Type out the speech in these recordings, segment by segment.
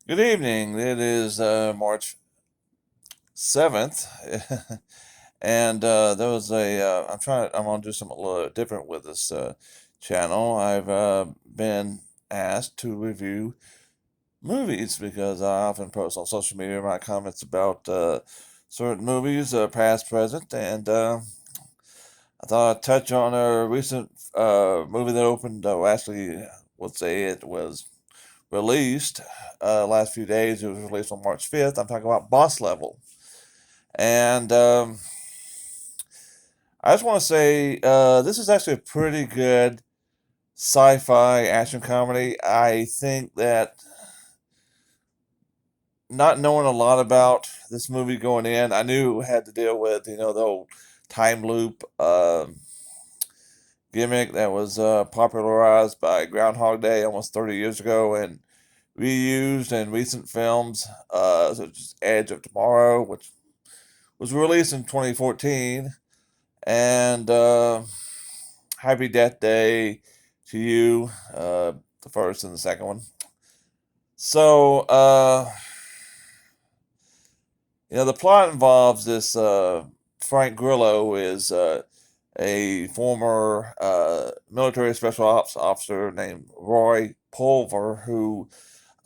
Good evening. It is March 7th. And there was I'm going to do something a little different with this channel. I've been asked to review movies because I often post on social media my comments about certain movies, past, present, and I thought I'd touch on a recent movie that opened, let's say it was released last few days. It was released on March 5th. I'm talking about Boss Level. And I just want to say this is actually a pretty good sci fi action comedy. I think that not knowing a lot about this movie going in, I knew it had to deal with, the whole time loop gimmick that was popularized by Groundhog Day almost 30 years ago and reused in recent films, such as Edge of Tomorrow, which was released in 2014, and Happy Death Day to You, the first and the second one. So, the plot involves this Frank Grillo is a former military special ops officer named Roy Pulver who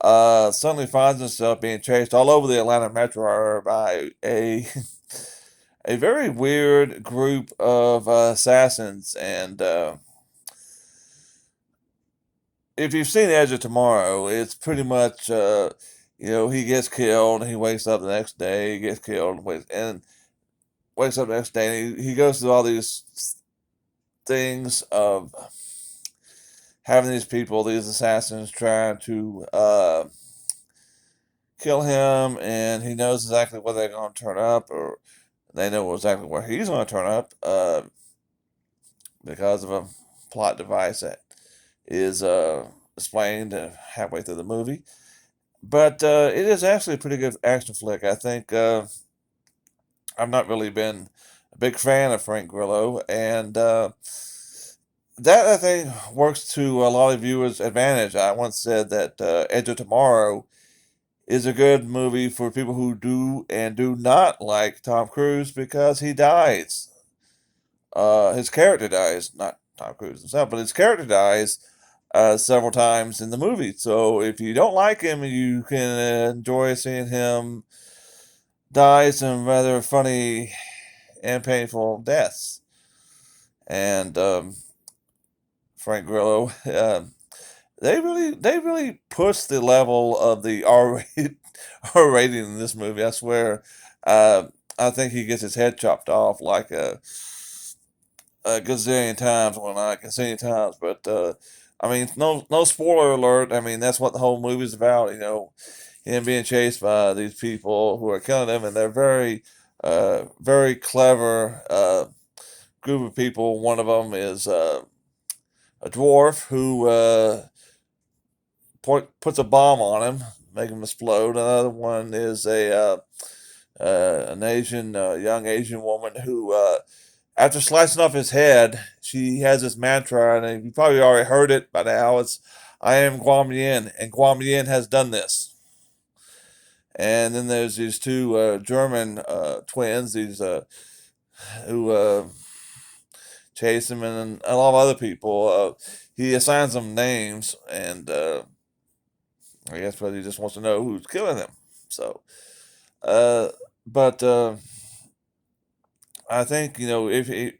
suddenly finds himself being chased all over the Atlanta metro area by a a very weird group of assassins. And if you've seen Edge of Tomorrow, it's pretty much he gets killed, and he wakes up the next day, he gets killed, and wakes up the next day, and he goes through all these things of having these people, these assassins, trying to kill him, and he knows exactly where they're going to turn up, or they know exactly where he's going to turn up because of a plot device that is explained halfway through the movie. But it is actually a pretty good action flick. I think I've not really been a big fan of Frank Grillo, and that I think works to a lot of viewers' advantage. I once said that Edge of Tomorrow is a good movie for people who do and do not like Tom Cruise because he dies. His character dies, not Tom Cruise himself, but his character dies several times in the movie. So if you don't like him, you can enjoy seeing him die some rather funny and painful deaths. And Frank Grillo, they really pushed the level of the R rating in this movie. I swear, uh, I think he gets his head chopped off like a gazillion times, well not a gazillion times, but I mean, no spoiler alert. I mean, that's what the whole movie's about. Him being chased by these people who are killing him, and they're very clever group of people. One of them is a dwarf who puts a bomb on him, make him explode. Another one is an Asian young Asian woman who, after slicing off his head, she has this mantra, and you probably already heard it by now. It's "I am Guam Yin," and Guam Yin has done this. And then there's these two German twins, these who chase him, and a lot of other people. He assigns them names, and I guess because he just wants to know who's killing them. So, uh, but I think if he,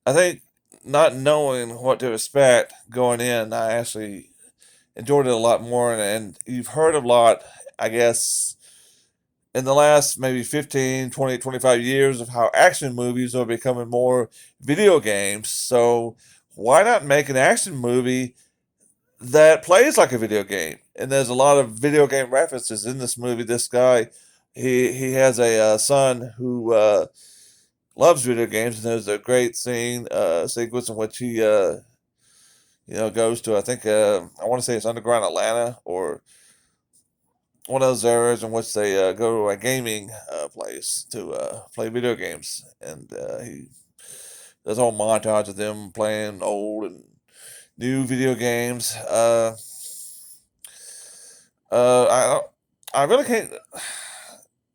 I think not knowing what to expect going in, I actually enjoyed it a lot more. And you've heard a lot, I guess, in the last maybe 15, 20, 25 years of how action movies are becoming more video games. So why not make an action movie that plays like a video game? And there's a lot of video game references in this movie. This guy, he has a son who loves video games, and there's a great sequence in which he goes to, I think I want to say it's underground Atlanta or one of those areas in which they go to a gaming place to play video games, and there's a whole montage of them playing old and new video games. I I really can't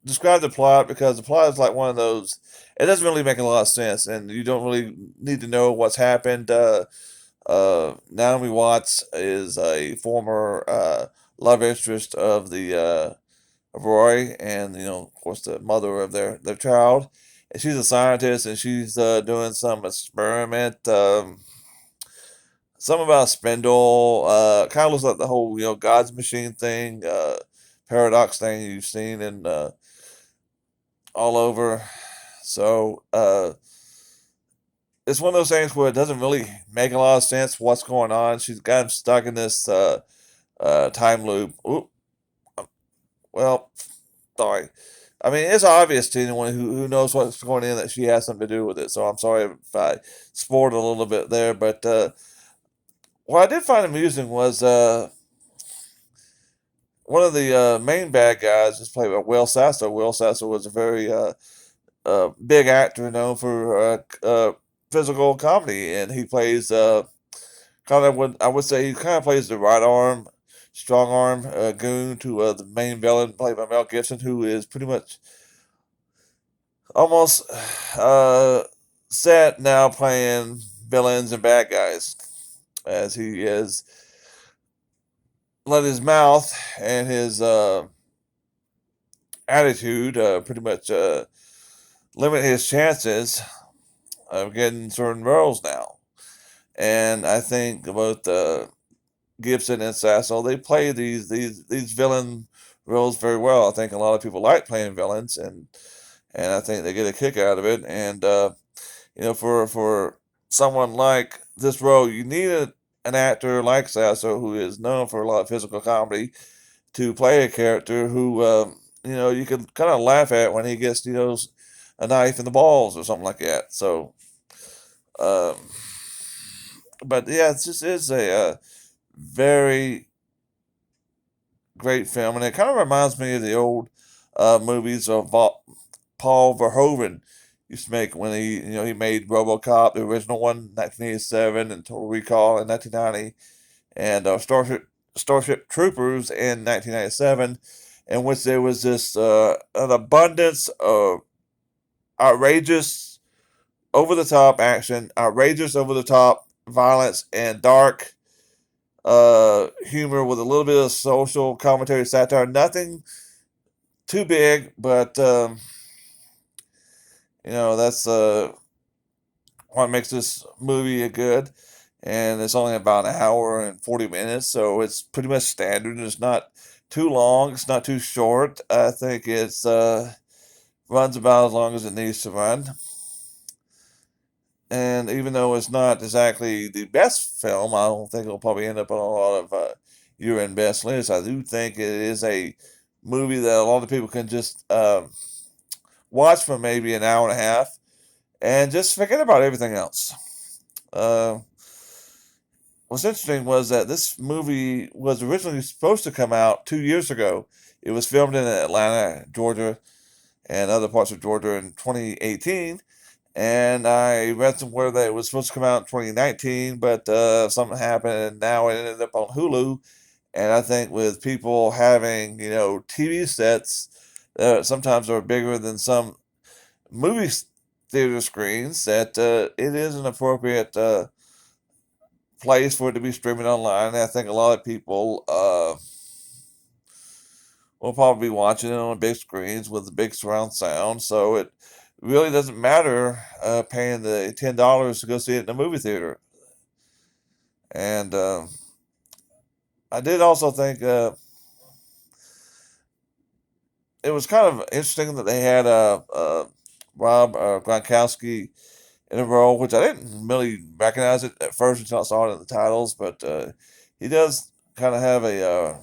describe the plot because the plot is like one of those. It doesn't really make a lot of sense, and you don't really need to know what's happened. Naomi Watts is a former love interest of the of Roy, and of course, the mother of their child. And she's a scientist, and she's doing some experiment. Something about a spindle. Kind of looks like the whole God's machine thing, paradox thing you've seen in all over. So it's one of those things where it doesn't really make a lot of sense what's going on. She's got him stuck in this time loop. Oop, well, sorry. I mean, it's obvious to anyone who knows what's going in that she has something to do with it. So I'm sorry if I spoiled a little bit there. But what I did find amusing was one of the main bad guys is played by Will Sasso. Will Sasso was a very big actor known for physical comedy, and he plays kind of what I would say he kind of plays the right arm, strong arm goon to the main villain played by Mel Gibson, who is pretty much almost uh, set now playing villains and bad guys, as he is let his mouth and his attitude pretty much limit his chances of getting certain roles now. And I think both Gibson and Sasso they play these villain roles very well. I think a lot of people like playing villains, and I think they get a kick out of it. And for someone like this role, you need an actor like Sasso who is known for a lot of physical comedy to play a character who you can kind of laugh at when he gets a knife in the balls or something like that. So, um, but yeah, it's a very great film, and it kind of reminds me of the old movies of Paul Verhoeven used to make when he made RoboCop, the original one, 1987, and Total Recall in 1990, and Starship Troopers in 1997, in which there was this an abundance of outrageous, over the top action, outrageous, over the top violence, and dark humor with a little bit of social commentary, satire. Nothing too big, but that's what makes this movie a good. And it's only about an hour and 40 minutes, so it's pretty much standard. It's not too long. It's not too short. I think it's runs about as long as it needs to run. And even though it's not exactly the best film, I don't think it'll probably end up on a lot of year-end best lists. I do think it is a movie that a lot of people can just watch for maybe an hour and a half and just forget about everything else. Uh, what's interesting was that this movie was originally supposed to come out 2 years ago. It was filmed in Atlanta, Georgia, and other parts of Georgia in 2018. And I read somewhere that it was supposed to come out in 2019, but something happened, and now it ended up on Hulu. And I think with people having, TV sets that sometimes are bigger than some movie theater screens, that it is an appropriate place for it to be streaming online. And I think a lot of people will probably be watching it on big screens with the big surround sound. So it really doesn't matter paying the $10 to go see it in the movie theater. And I did also think it was kind of interesting that they had Rob Gronkowski in a role, which I didn't really recognize it at first until I saw it in the titles, but he does kind of have a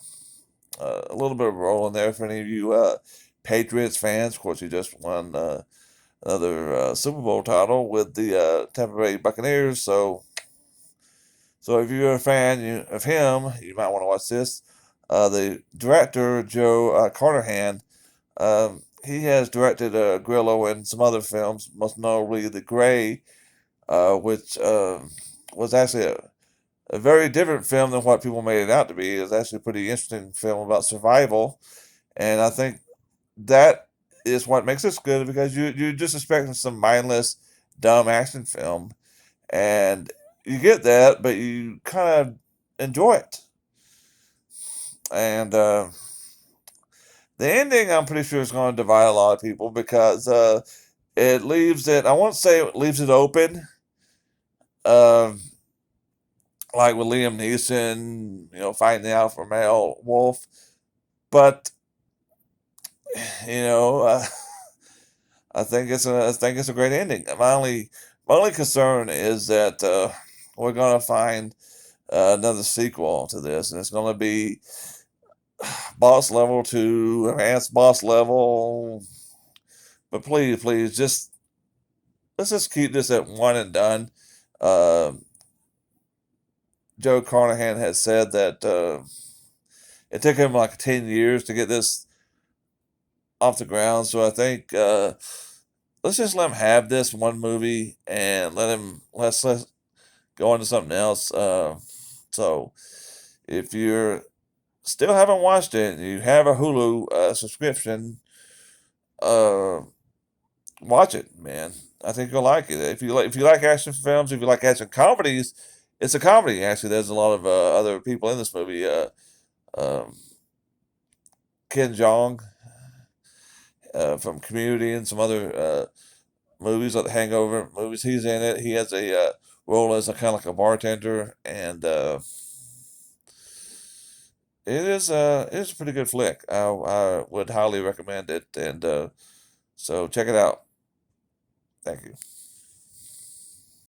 little bit of a role in there for any of you Patriots fans. Of course, he just won another Super Bowl title with the Tampa Bay Buccaneers. So if you're a fan of him, you might want to watch this. The director, Joe Carnahan, he has directed Grillo and some other films, most notably The Gray, which was actually a very different film than what people made it out to be. It was actually a pretty interesting film about survival. and I think that is what makes this good because you're just expecting some mindless, dumb action film, and you get that, but you kind of enjoy it. And the ending, I'm pretty sure, is going to divide a lot of people because it leaves it. I won't say it leaves it open, um, like with Liam Neeson, fighting the alpha male wolf, but you know. I think it's a great ending. My only concern is that we're gonna find another sequel to this, and it's gonna be boss level to advanced boss level. But please, please, just let's just keep this at one and done. Uh, Joe Carnahan has said that it took him like 10 years to get this off the ground, so I think let's just let him have this one movie and let's go on to something else. So if you're still haven't watched it, and you have a Hulu subscription, uh, watch it, man. I think you'll like it. If you like action films, if you like action comedies, it's a comedy. Actually, there's a lot of other people in this movie. Um, Ken Jeong from Community and some other movies like the Hangover movies. He's in it. He has a role as a kind of like a bartender, and it is a pretty good flick. I would highly recommend it, and so check it out. Thank you.